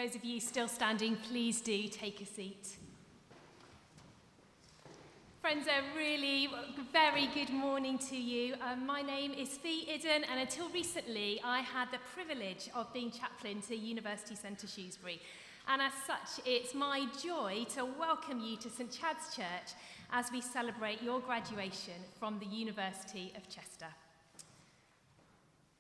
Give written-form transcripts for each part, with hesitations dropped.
Those of you still standing, please do take a seat. Friends, a really very good morning to you. My name is Fee Idden, and until recently I had the privilege of being chaplain to University Centre Shrewsbury. And as such, it's my joy to welcome you to St Chad's Church as we celebrate your graduation from the University of Chester.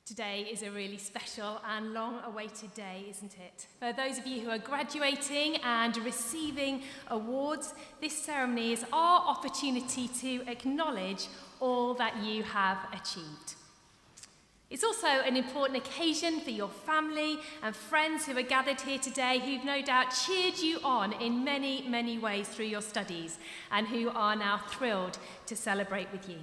Today is a really special and long-awaited day, isn't it? For those of you who are graduating and receiving awards, this ceremony is our opportunity to acknowledge all that you have achieved. It's also an important occasion for your family and friends who are gathered here today, who've no doubt cheered you on in many, many ways through your studies and who are now thrilled to celebrate with you.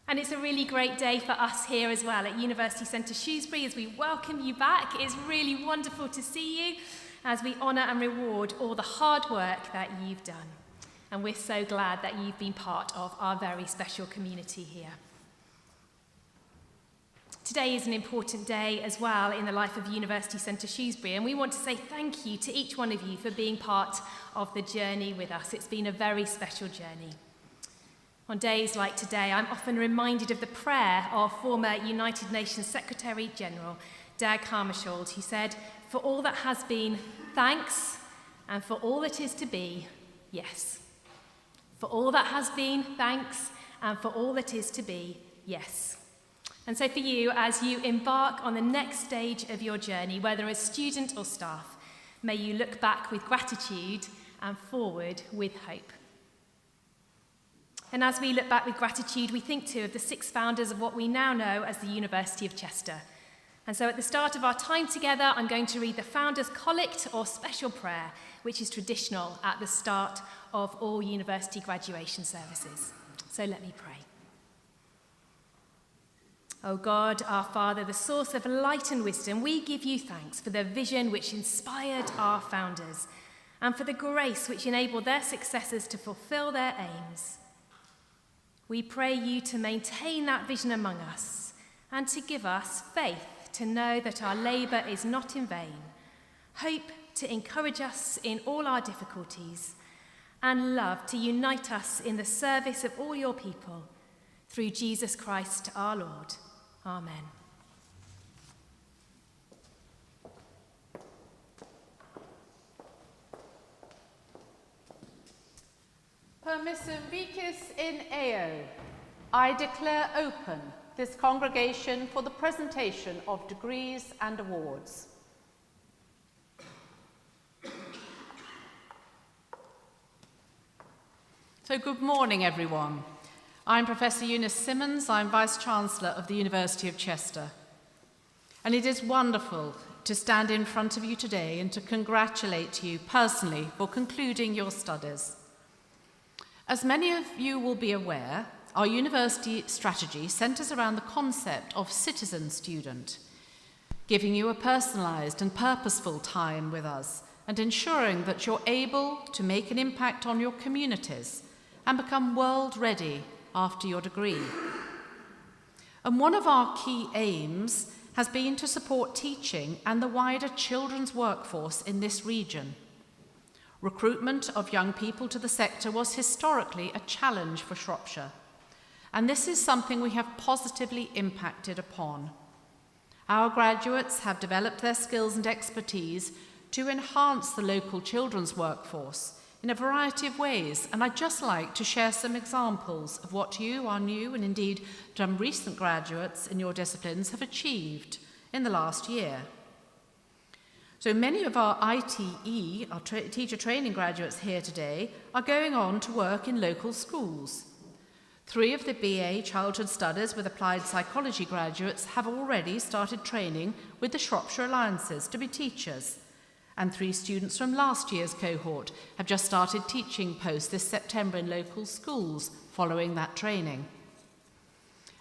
And it's a really great day for us here as well at University Centre Shrewsbury as we welcome you back. It's really wonderful to see you as we honour and reward all the hard work that you've done. And we're so glad that you've been part of our very special community here. Today is an important day as well in the life of University Centre Shrewsbury, and we want to say thank you to each one of you for being part of the journey with us. It's been a very special journey. On days like today, I'm often reminded of the prayer of former United Nations Secretary General Dag Hammarskjöld, who said, "For all that has been, thanks, and for all that is to be, yes." For all that has been, thanks, and for all that is to be, yes. And so for you, as you embark on the next stage of your journey, whether as student or staff, may you look back with gratitude and forward with hope. And as we look back with gratitude, we think too of the 6 founders of what we now know as the University of Chester. And so at the start of our time together, I'm going to read the Founders' Collect or Special Prayer, which is traditional at the start of all university graduation services. So let me pray. O God, our Father, the source of light and wisdom, we give you thanks for the vision which inspired our founders and for the grace which enabled their successors to fulfill their aims. We pray you to maintain that vision among us and to give us faith to know that our labour is not in vain, hope to encourage us in all our difficulties, and love to unite us in the service of all your people, through Jesus Christ our Lord. Amen. Permissum vicis in eo. I declare open this congregation for the presentation of degrees and awards. So good morning, everyone. I'm Professor Eunice Simmons. I'm Vice-Chancellor of the University of Chester. And it is wonderful to stand in front of you today and to congratulate you personally for concluding your studies. As many of you will be aware, our university strategy centres around the concept of citizen student, giving you a personalised and purposeful time with us and ensuring that you're able to make an impact on your communities and become world ready after your degree. And one of our key aims has been to support teaching and the wider children's workforce in this region. Recruitment of young people to the sector was historically a challenge for Shropshire, and this is something we have positively impacted upon. Our graduates have developed their skills and expertise to enhance the local children's workforce in a variety of ways, and I'd just like to share some examples of what you, our new and indeed some recent graduates in your disciplines, have achieved in the last year. So many of our ITE, our teacher training graduates here today, are going on to work in local schools. 3 of the BA Childhood Studies with Applied Psychology graduates have already started training with the Shropshire Alliances to be teachers, and 3 students from last year's cohort have just started teaching posts this September in local schools following that training.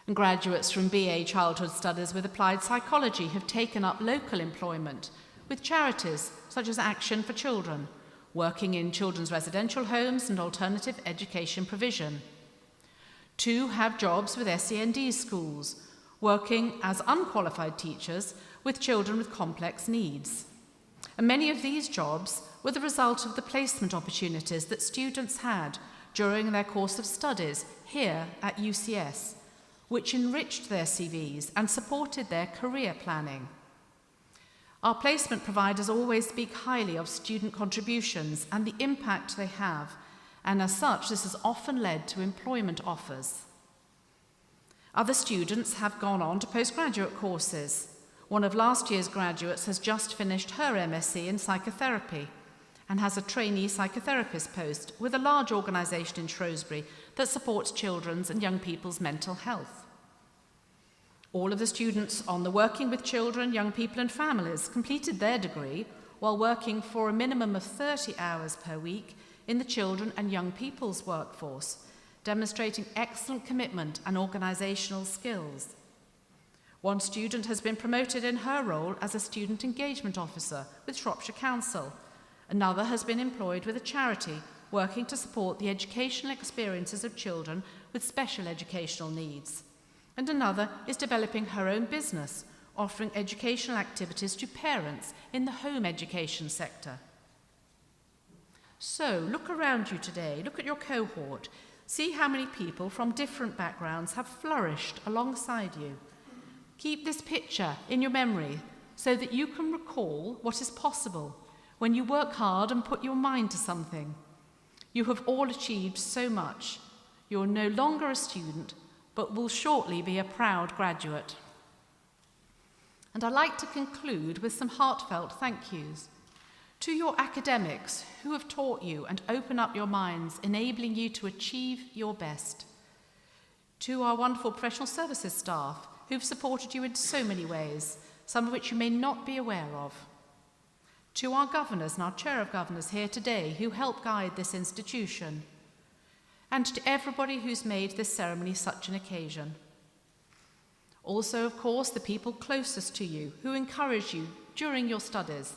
And graduates from BA Childhood Studies with Applied Psychology have taken up local employment with charities such as Action for Children, working in children's residential homes and alternative education provision. 2 have jobs with SEND schools, working as unqualified teachers with children with complex needs. And many of these jobs were the result of the placement opportunities that students had during their course of studies here at UCS, which enriched their CVs and supported their career planning. Our placement providers always speak highly of student contributions and the impact they have, and as such, this has often led to employment offers. Other students have gone on to postgraduate courses. One of last year's graduates has just finished her MSc in psychotherapy and has a trainee psychotherapist post with a large organisation in Shrewsbury that supports children's and young people's mental health. All of the students on the Working with Children, Young People and Families completed their degree while working for a minimum of 30 hours per week in the children and young people's workforce, demonstrating excellent commitment and organisational skills. One student has been promoted in her role as a student engagement officer with Shropshire Council. Another has been employed with a charity working to support the educational experiences of children with special educational needs. And another is developing her own business, offering educational activities to parents in the home education sector. So, look around you today, look at your cohort, see how many people from different backgrounds have flourished alongside you. Keep this picture in your memory so that you can recall what is possible when you work hard and put your mind to something. You have all achieved so much. You're no longer a student, but will shortly be a proud graduate. And I'd like to conclude with some heartfelt thank yous to your academics who have taught you and opened up your minds, enabling you to achieve your best. To our wonderful professional services staff who've supported you in so many ways, some of which you may not be aware of. To our governors and our chair of governors here today who help guide this institution. And to everybody who's made this ceremony such an occasion. Also, of course, the people closest to you who encourage you during your studies.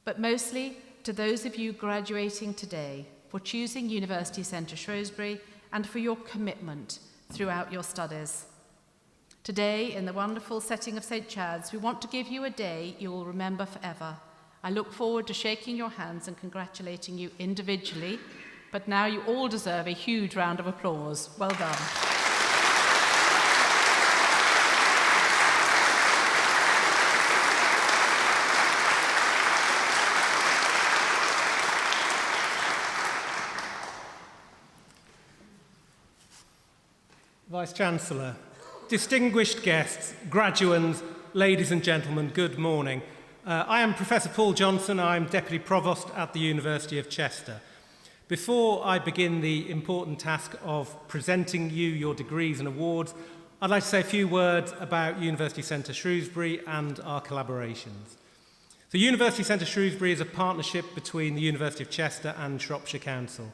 But mostly to those of you graduating today for choosing University Centre Shrewsbury and for your commitment throughout your studies. Today, in the wonderful setting of St. Chad's, we want to give you a day you will remember forever. I look forward to shaking your hands and congratulating you individually. But now you all deserve a huge round of applause. Well done. Vice-Chancellor, distinguished guests, graduands, ladies and gentlemen, good morning. I am Professor Paul Johnson. I am Deputy Provost at the University of Chester. Before I begin the important task of presenting you your degrees and awards, I'd like to say a few words about University Centre Shrewsbury and our collaborations. The University Centre Shrewsbury is a partnership between the University of Chester and Shropshire Council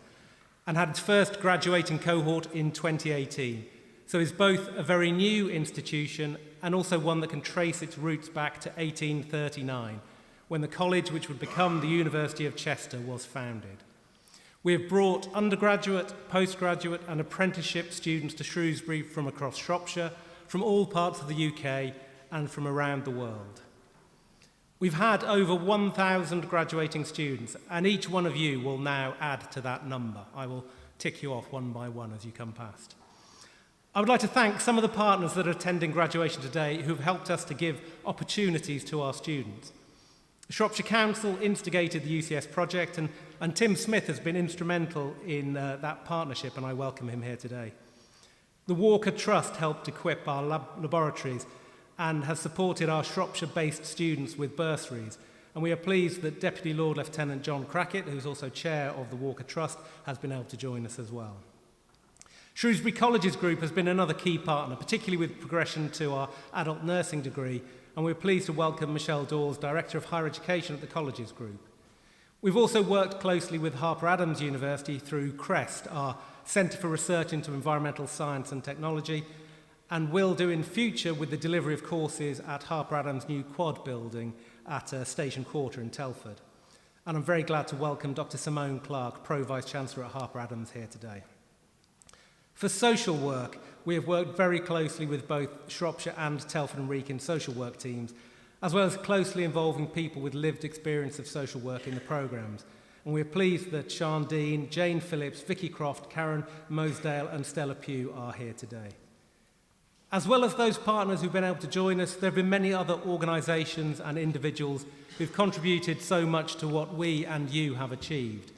and had its first graduating cohort in 2018, so is both a very new institution and also one that can trace its roots back to 1839, when the college which would become the University of Chester was founded. We have brought undergraduate, postgraduate and apprenticeship students to Shrewsbury from across Shropshire, from all parts of the UK and from around the world. We've had over 1,000 graduating students, and each one of you will now add to that number. I will tick you off one by one as you come past. I would like to thank some of the partners that are attending graduation today who've helped us to give opportunities to our students. Shropshire Council instigated the UCS project, and Tim Smith has been instrumental in that partnership, and I welcome him here today. The Walker Trust helped equip our laboratories and has supported our Shropshire-based students with bursaries, and we are pleased that Deputy Lord Lieutenant John Crackett, who's also chair of the Walker Trust, has been able to join us as well. Shrewsbury Colleges Group has been another key partner, particularly with progression to our adult nursing degree, and we're pleased to welcome Michelle Dawes, Director of Higher Education at the Colleges Group. We've also worked closely with Harper Adams University through CREST, our Centre for Research into Environmental Science and Technology, and will do in future with the delivery of courses at Harper Adams' new quad building at Station Quarter in Telford. And I'm very glad to welcome Dr. Simone Clark, Pro Vice-Chancellor at Harper Adams, here today. For social work, we have worked very closely with both Shropshire and Telford and Wrekin social work teams, as well as closely involving people with lived experience of social work in the programmes. And we're pleased that Sian Dean, Jane Phillips, Vicky Croft, Karen Mosedale and Stella Pugh are here today. As well as those partners who've been able to join us, there have been many other organisations and individuals who've contributed so much to what we and you have achieved.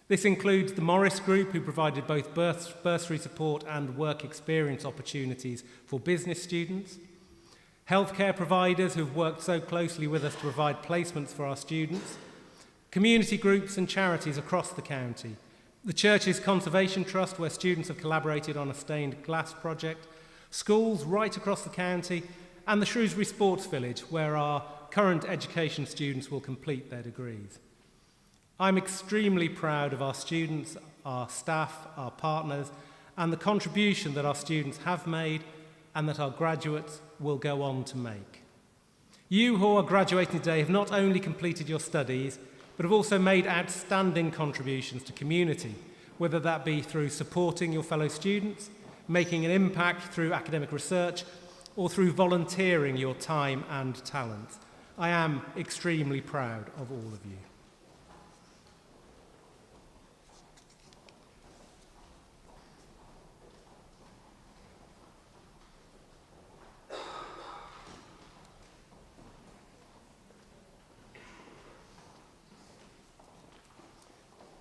This includes the Morris Group, who provided both bursary support and work experience opportunities for business students, healthcare providers who've worked so closely with us to provide placements for our students, community groups and charities across the county, the Church's Conservation Trust, where students have collaborated on a stained glass project, schools right across the county, and the Shrewsbury Sports Village, where our current education students will complete their degrees. I'm extremely proud of our students, our staff, our partners, and the contribution that our students have made and that our graduates will go on to make. You who are graduating today have not only completed your studies, but have also made outstanding contributions to community, whether that be through supporting your fellow students, making an impact through academic research, or through volunteering your time and talents. I am extremely proud of all of you.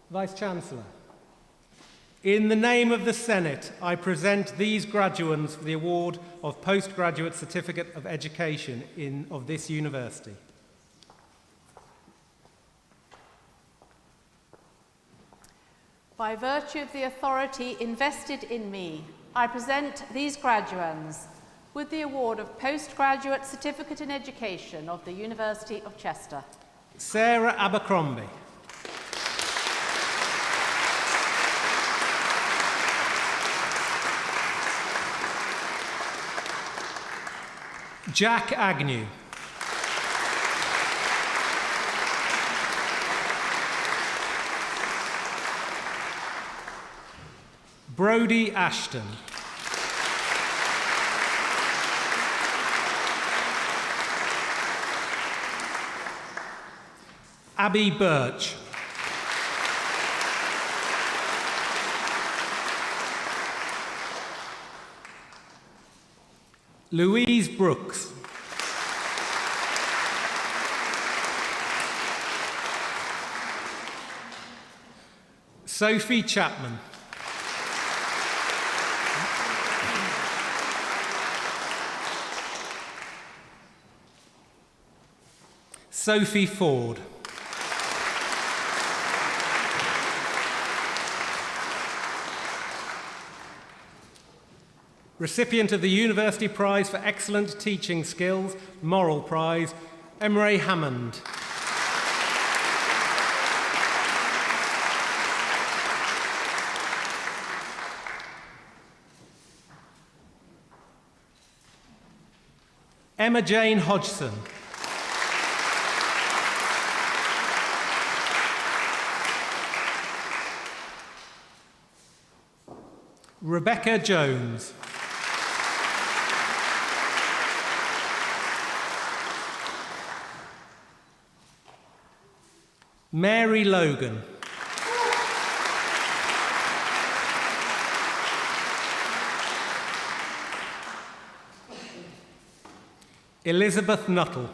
Vice-Chancellor, in the name of the Senate, I present these graduands for the award of Postgraduate Certificate of Education of this university. By virtue of the authority invested in me, I present these graduands with the award of Postgraduate Certificate in Education of the University of Chester. Sarah Abercrombie. Jack Agnew. Brodie Ashton. Abby Birch. Louise Brooks. Sophie Chapman. Sophie Ford. Recipient of the University Prize for Excellent Teaching Skills, Moral Prize, Emre Hammond. Emma Jane Hodgson. Rebecca Jones. Mary Logan. Elizabeth Nuttall.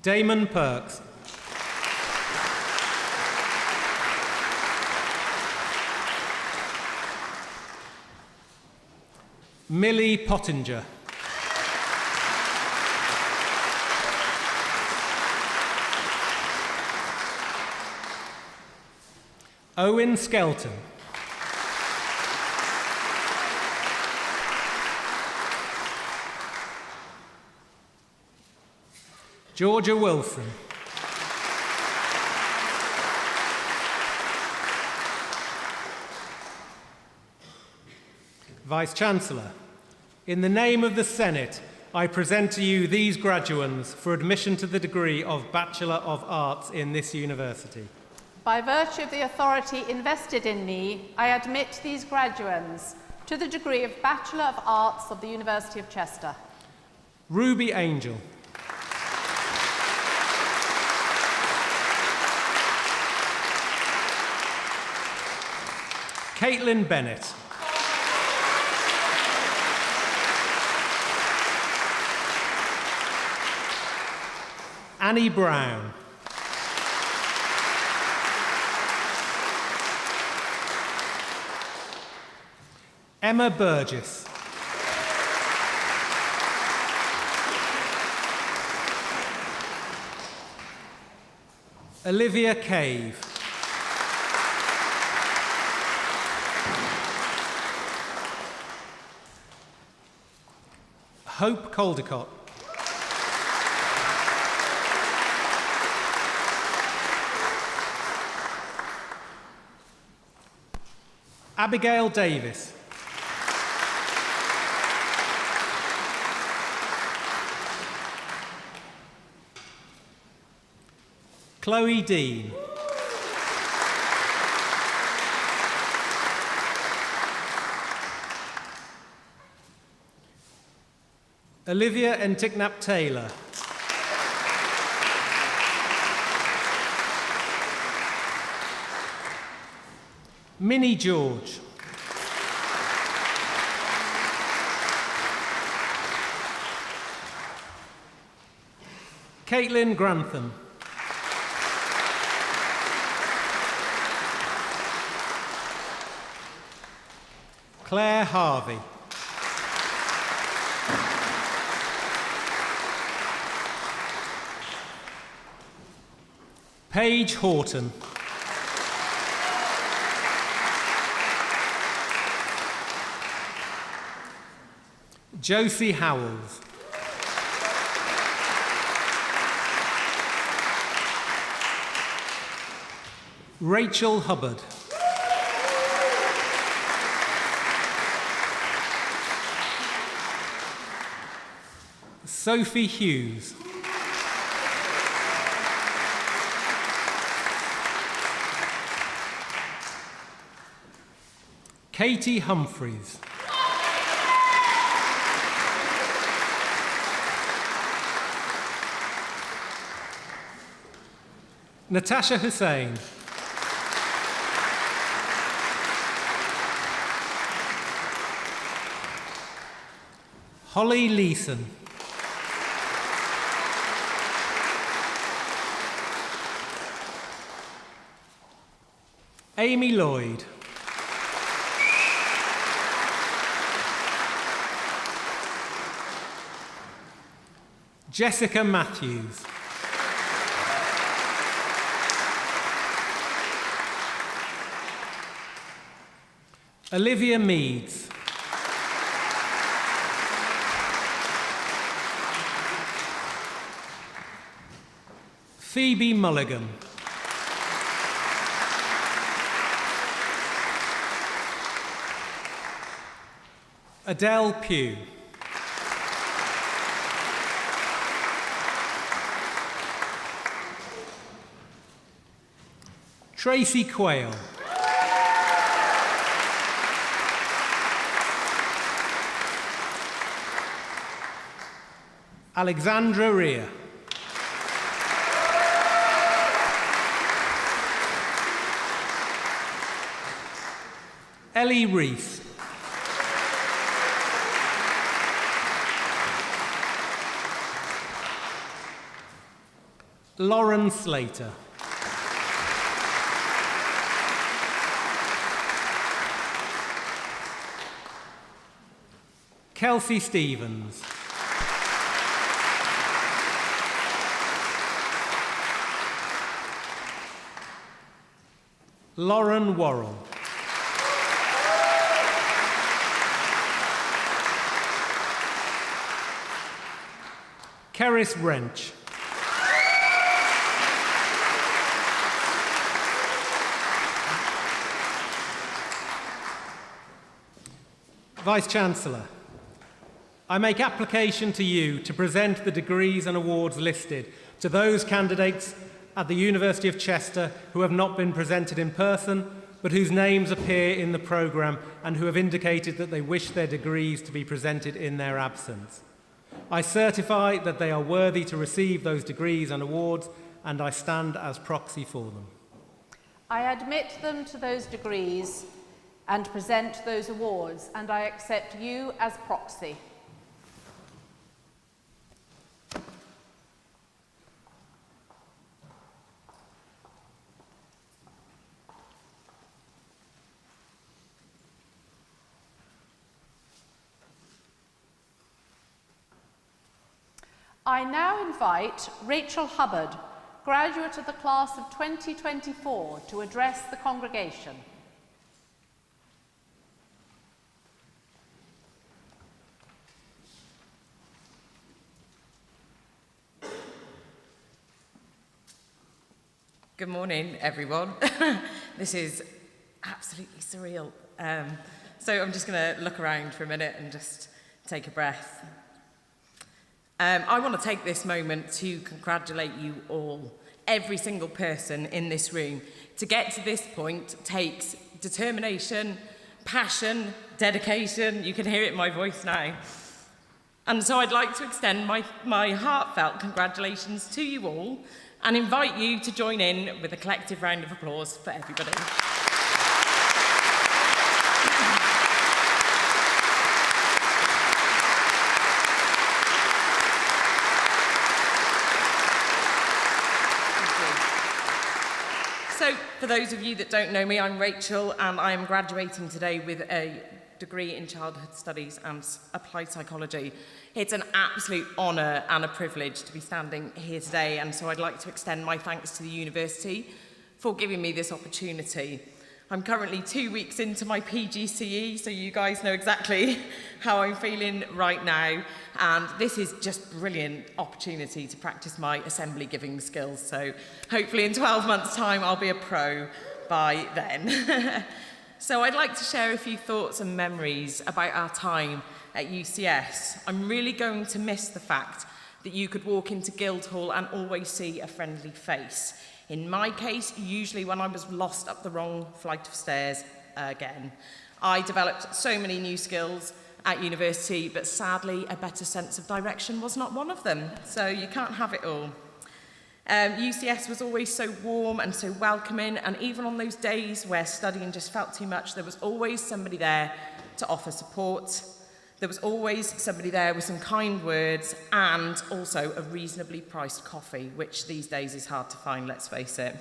Damon Perks. Millie Pottinger. Owen Skelton. Georgia Wilson. Vice-Chancellor, in the name of the Senate, I present to you these graduands for admission to the degree of Bachelor of Arts in this university. By virtue of the authority invested in me, I admit these graduands to the degree of Bachelor of Arts of the University of Chester. Ruby Angel. Caitlin Bennett. Annie Brown. Emma Burgess. Olivia Cave. Hope Caldecott. Abigail Davis. Chloe Dean. Olivia Enticknap Taylor. Minnie George. Caitlin Grantham. Claire Harvey. Paige Horton. Josie Howells. Rachel Hubbard. Sophie Hughes. Katie Humphreys. Natasha Hussain. Holly Leeson. Amy Lloyd. Jessica Matthews. Olivia Meads. Phoebe Mulligan. Adele Pugh. Tracy Quayle. Alexandra Rhea. Ellie Reese. Lauren Slater. Kelsey Stevens. Lauren Worrell. Keris Wrench. Vice-Chancellor, I make application to you to present the degrees and awards listed to those candidates at the University of Chester who have not been presented in person, but whose names appear in the programme and who have indicated that they wish their degrees to be presented in their absence. I certify that they are worthy to receive those degrees and awards, and I stand as proxy for them. I admit them to those degrees and present those awards, and I accept you as proxy. I now invite Rachel Hubbard, graduate of the class of 2024, to address the congregation. Good morning, everyone. This is absolutely surreal. So I'm just going to look around for a minute and just take a breath. I want to take this moment to congratulate you all. Every single person in this room. To get to this point takes determination, passion, dedication. You can hear it in my voice now. And so I'd like to extend my heartfelt congratulations to you all and invite you to join in with a collective round of applause for everybody. So, for those of you that don't know me, I'm Rachel, and I am graduating today with a degree in childhood studies and applied psychology. It's an absolute honour and a privilege to be standing here today, and so I'd like to extend my thanks to the university for giving me this opportunity. I'm currently 2 weeks into my PGCE, so you guys know exactly how I'm feeling right now. And this is just brilliant opportunity to practice my assembly giving skills. So hopefully in 12 months' time, I'll be a pro by then. So I'd like to share a few thoughts and memories about our time at UCS. I'm really going to miss the fact that you could walk into Guildhall and always see a friendly face. In my case, usually when I was lost up the wrong flight of stairs again. I developed so many new skills at university, but sadly a better sense of direction was not one of them. So you can't have it all. UCS was always so warm and so welcoming, and even on those days where studying just felt too much, there was always somebody there to offer support. There was always somebody there with some kind words and also a reasonably priced coffee, which these days is hard to find, let's face it.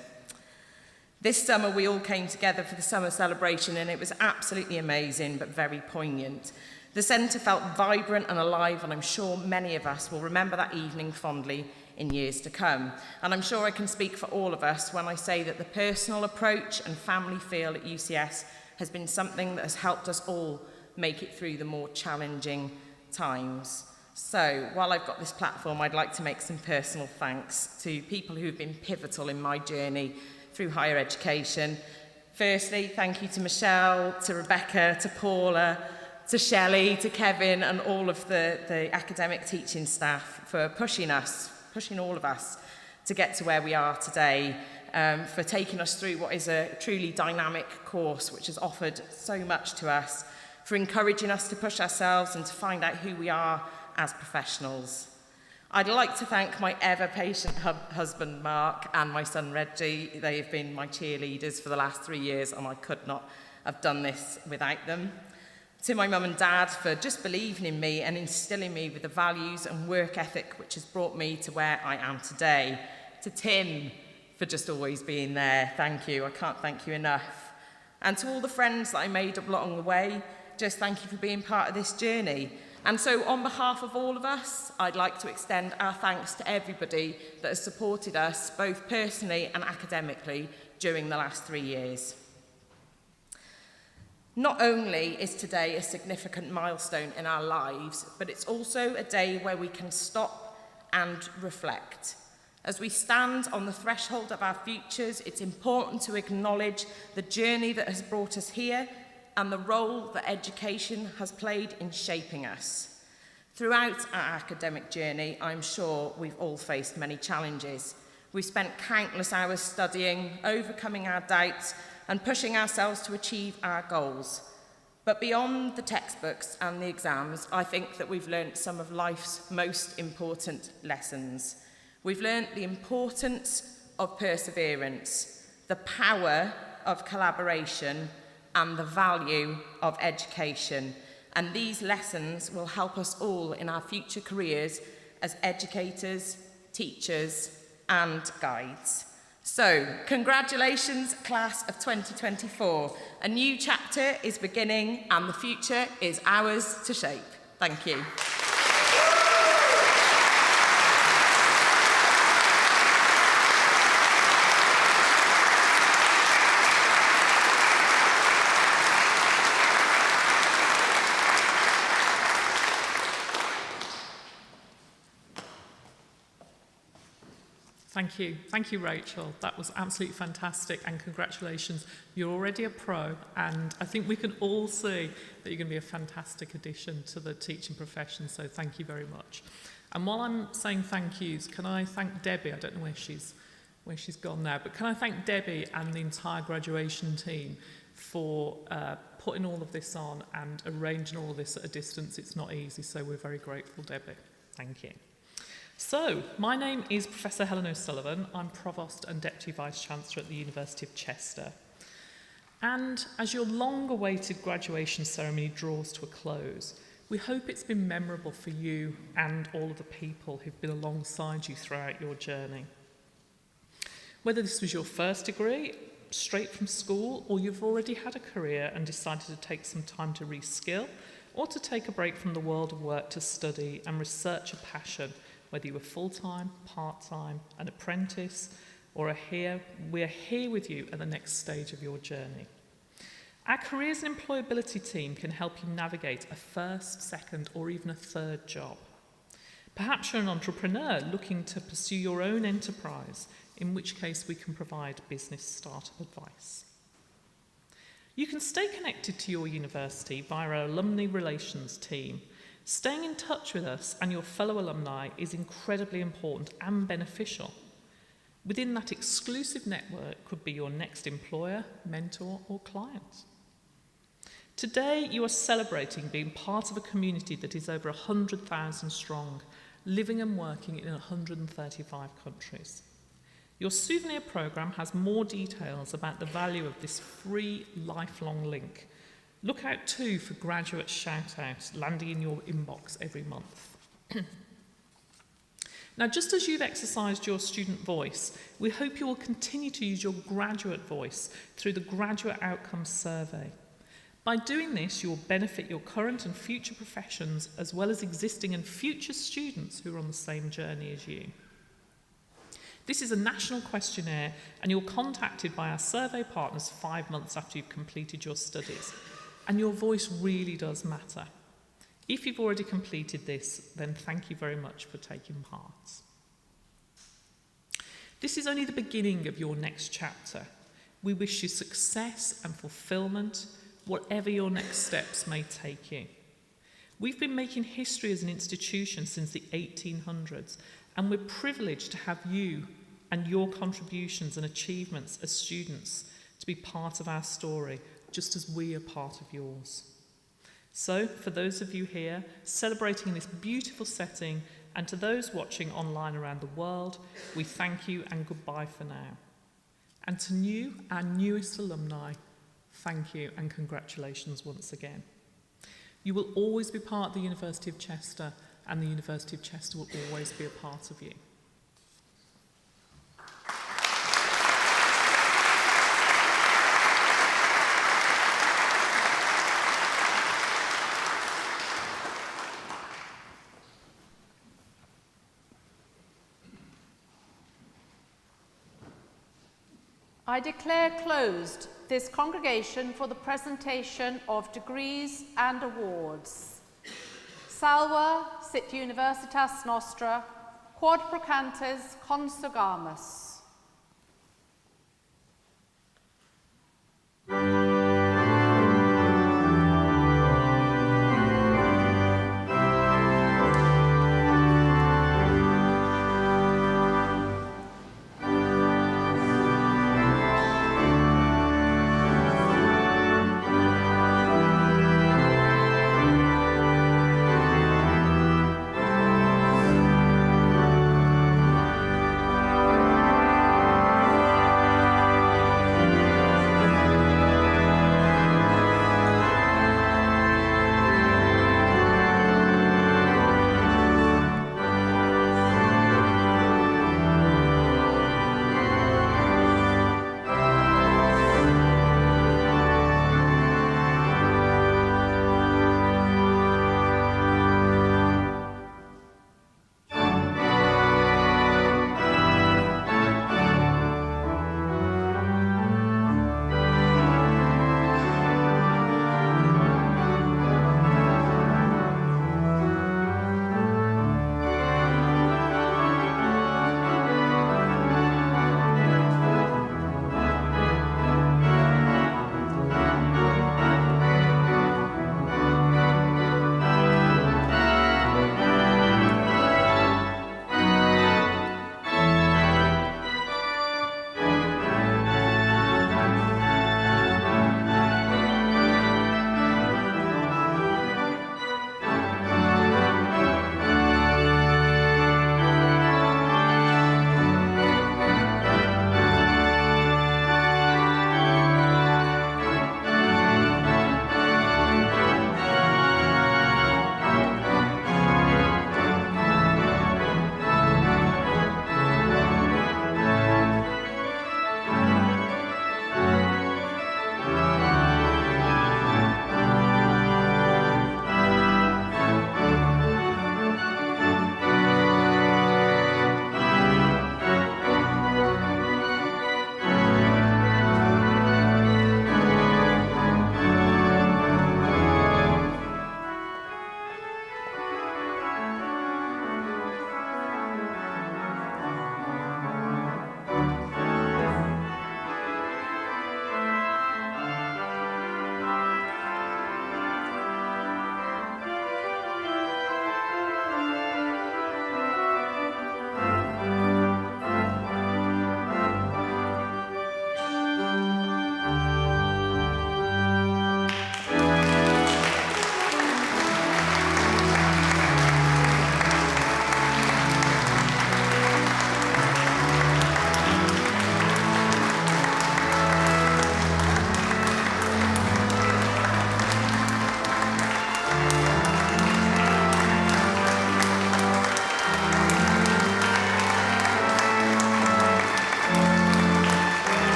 This summer we all came together for the summer celebration, and it was absolutely amazing but very poignant. The centre felt vibrant and alive, and I'm sure many of us will remember that evening fondly in years to come. And I'm sure I can speak for all of us when I say that the personal approach and family feel at UCS has been something that has helped us all make it through the more challenging times. So, while I've got this platform, I'd like to make some personal thanks to people who've been pivotal in my journey through higher education. Firstly, thank you to Michelle, to Rebecca, to Paula, to Shelley, to Kevin, and all of the academic teaching staff for pushing all of us to get to where we are today, for taking us through what is a truly dynamic course which has offered so much to us, for encouraging us to push ourselves and to find out who we are as professionals. I'd like to thank my ever-patient husband, Mark, and my son, Reggie. They have been my cheerleaders for the last 3 years, and I could not have done this without them. To my mum and dad for just believing in me and instilling me with the values and work ethic which has brought me to where I am today. To Tim for just always being there. Thank you. I can't thank you enough. And to all the friends that I made along the way, just thank you for being part of this journey. And so on behalf of all of us, I'd like to extend our thanks to everybody that has supported us both personally and academically during the last 3 years. Not only is today a significant milestone in our lives, but it's also a day where we can stop and reflect. As we stand on the threshold of our futures, it's important to acknowledge the journey that has brought us here and the role that education has played in shaping us. Throughout our academic journey, I'm sure we've all faced many challenges. We've spent countless hours studying, overcoming our doubts, and pushing ourselves to achieve our goals. But beyond the textbooks and the exams, I think that we've learnt some of life's most important lessons. We've learnt the importance of perseverance, the power of collaboration, and the value of education. And these lessons will help us all in our future careers as educators, teachers, and guides. So, congratulations, class of 2024. A new chapter is beginning and the future is ours to shape. Thank you. Thank you. Thank you, Rachel. That was absolutely fantastic, and congratulations. You're already a pro, and I think we can all see that you're going to be a fantastic addition to the teaching profession, so thank you very much. And while I'm saying thank yous, can I thank Debbie? I don't know where she's gone now, but can I thank Debbie and the entire graduation team for putting all of this on and arranging all of this at a distance. It's not easy, so we're very grateful, Debbie. Thank you. So, my name is Professor Helen O'Sullivan. I'm Provost and Deputy Vice-Chancellor at the University of Chester. And as your long-awaited graduation ceremony draws to a close, we hope it's been memorable for you and all of the people who've been alongside you throughout your journey. Whether this was your first degree, straight from school, or you've already had a career and decided to take some time to reskill, or to take a break from the world of work to study and research a passion, whether you were full-time, part-time, an apprentice, or we're here with you at the next stage of your journey. Our careers and employability team can help you navigate a first, second, or even a third job. Perhaps you're an entrepreneur looking to pursue your own enterprise, in which case we can provide business startup advice. You can stay connected to your university via our alumni relations team. Staying in touch with us and your fellow alumni is incredibly important and beneficial. Within that exclusive network could be your next employer, mentor, or client. Today, you are celebrating being part of a community that is over 100,000 strong, living and working in 135 countries. Your souvenir programme has more details about the value of this free lifelong link. Look out too for graduate shout-outs landing in your inbox every month. Now, just as you've exercised your student voice, we hope you will continue to use your graduate voice through the Graduate Outcomes Survey. By doing this, you will benefit your current and future professions, as well as existing and future students who are on the same journey as you. This is a national questionnaire, and you're contacted by our survey partners 5 months after you've completed your studies. And your voice really does matter. If you've already completed this, then thank you very much for taking part. This is only the beginning of your next chapter. We wish you success and fulfilment, whatever your next steps may take you. We've been making history as an institution since the 1800s, and we're privileged to have you and your contributions and achievements as students to be part of our story, just as we are part of yours. So, for those of you here celebrating this beautiful setting, and to those watching online around the world, we thank you and goodbye for now. And to our newest alumni, thank you and congratulations once again. You will always be part of the University of Chester, and the University of Chester will always be a part of you. I declare closed this congregation for the presentation of degrees and awards. Salva sit universitas nostra, quod procantes consugamus.